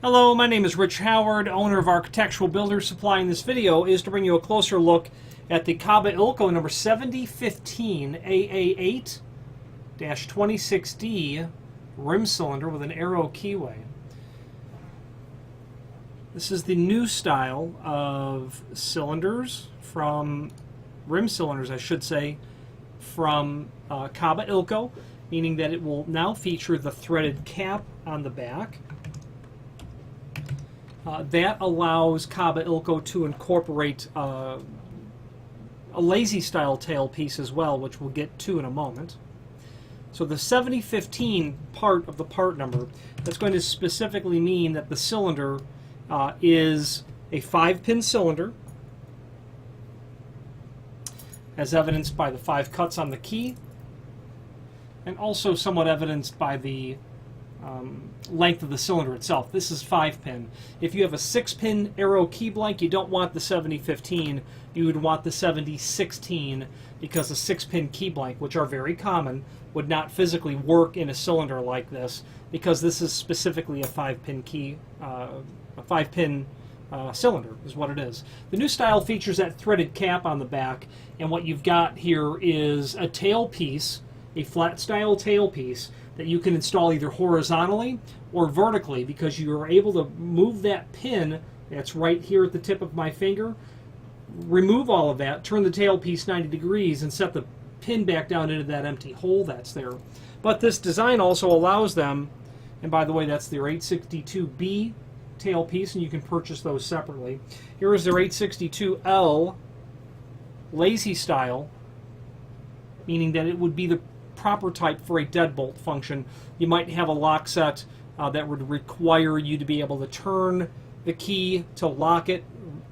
Hello, my name is Rich Howard, owner of Architectural Builders Supply. In this video is to bring you a closer look at the Kaba Ilco number 7015 AA8-26D rim cylinder with an arrow keyway. This is the new style of cylinders from, rim cylinders I should say, from Kaba Ilco, meaning that it will now feature the threaded cap on the back. That allows Kaba Ilco to incorporate a lazy style tailpiece as well, which we'll get to in a moment. So the 7015 part of the part number, that's going to specifically mean that the cylinder is a 5-pin cylinder, as evidenced by the 5 cuts on the key, and also somewhat evidenced by the length of the cylinder itself. This is 5-pin. If you have a 6-pin arrow key blank, you don't want the 7015. You would want the 7016 because a 6-pin key blank, which are very common, would not physically work in a cylinder like this because this is specifically a 5-pin key, a 5-pin cylinder is what it is. The new style features that threaded cap on the back, and what you've got here is a tailpiece, a flat style tailpiece that you can install either horizontally or vertically, because you are able to move that pin that's right here at the tip of my finger, remove all of that, turn the tailpiece 90 degrees, and set the pin back down into that empty hole that's there. But this design also allows them, and by the way, that's their 862B tailpiece, and you can purchase those separately. Here is their 862L lazy style, meaning that it would be the proper type for a deadbolt function. You might have a lock set that would require you to be able to turn the key to lock it,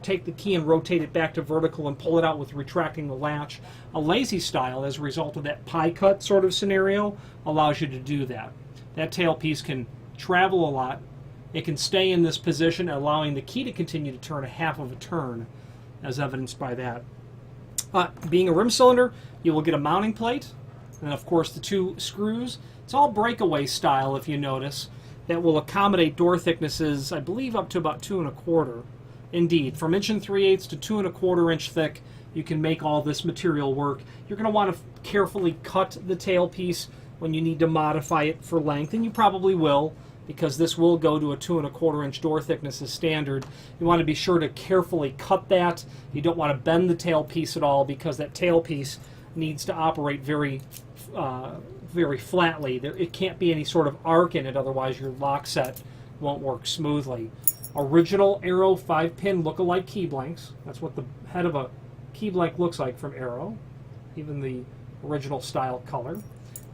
take the key and rotate it back to vertical and pull it out with retracting the latch. A lazy style, as a result of that pie cut sort of scenario, allows you to do that. That tailpiece can travel a lot. It can stay in this position, allowing the key to continue to turn a half of a turn, as evidenced by that. Being a rim cylinder, you will get a mounting plate, and of course the 2 screws. It's all breakaway style, if you notice, that will accommodate door thicknesses, I believe, up to about 2 1/4. Indeed, from 1 3/8 to 2 1/4 inch thick, you can make all this material work. You're going to want to carefully cut the tailpiece when you need to modify it for length, and you probably will, because this will go to a 2 1/4 inch door thickness as standard. You want to be sure to carefully cut that. You don't want to bend the tailpiece at all, because that tailpiece needs to operate very flatly. It can't be any sort of arc in it, otherwise your lock set won't work smoothly. Original Arrow 5-pin look-alike key blanks. That's what the head of a key blank looks like from Arrow, even the original style color.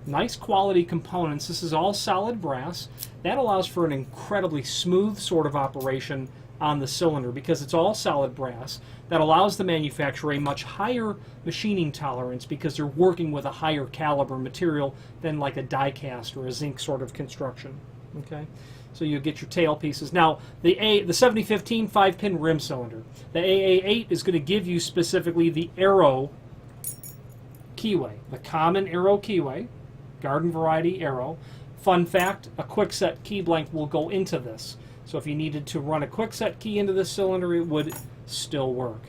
Nice quality components. This is all solid brass. That allows for an incredibly smooth sort of operation on the cylinder because it's all solid brass. That allows the manufacturer a much higher machining tolerance because they're working with a higher caliber material than like a die cast or a zinc sort of construction. Okay, so you get your tail pieces. Now the 7015 5-pin rim cylinder, the AA8 is going to give you specifically the arrow keyway, the common arrow keyway, garden variety arrow. Fun fact, a quickset key blank will go into this. So if you needed to run a quickset key into this cylinder, it would still work.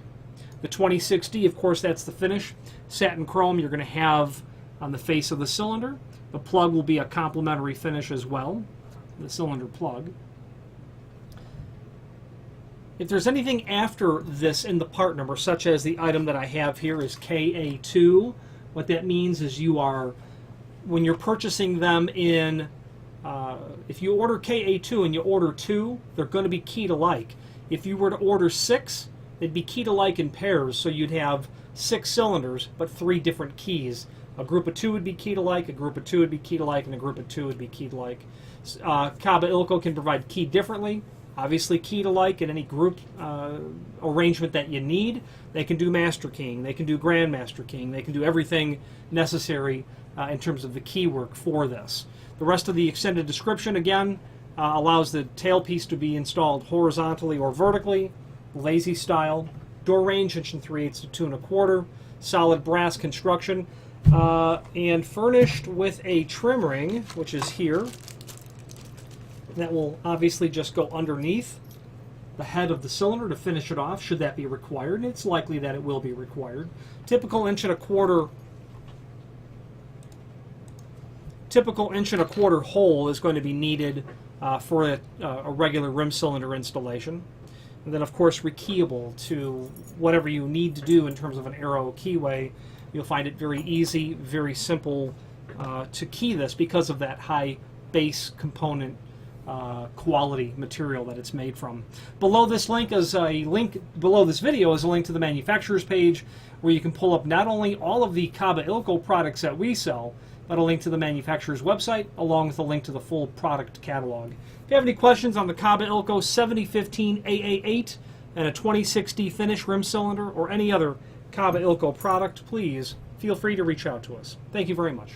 The 26D, of course, that's the finish. Satin chrome you're going to have on the face of the cylinder. The plug will be a complementary finish as well, the cylinder plug. If there's anything after this in the part number, such as the item that I have here is KA2, what that means is you are, when you're purchasing them in, if you order KA2 and you order 2, they're going to be keyed alike. If you were to order 6, they'd be keyed alike in pairs, so you'd have 6 cylinders, but 3 different keys. A group of 2 would be keyed alike, a group of 2 would be keyed alike, and a group of 2 would be keyed alike. Kaba Ilco can provide key differently, obviously keyed alike in any group arrangement that you need. They can do master keying, they can do grandmaster keying, they can do everything necessary in terms of the keywork for this. The rest of the extended description, again, allows the tailpiece to be installed horizontally or vertically, lazy style, door range 1 3/8 to 2 1/4, solid brass construction, and furnished with a trim ring, which is here. That will obviously just go underneath the head of the cylinder to finish it off, should that be required. It's likely that it will be required. Typical 1.25 hole is going to be needed for a regular rim cylinder installation. And then, of course, rekeyable to whatever you need to do in terms of an arrow keyway. You'll find it very easy, very simple to key this because of that high base component quality material that it's made from. Below this video is a link to the manufacturer's page where you can pull up not only all of the Kaba Ilco products that we sell, but a link to the manufacturer's website along with a link to the full product catalog. If you have any questions on the Kaba Ilco 7015 AA8 and a 2060 finish rim cylinder or any other Kaba Ilco product, please feel free to reach out to us. Thank you very much.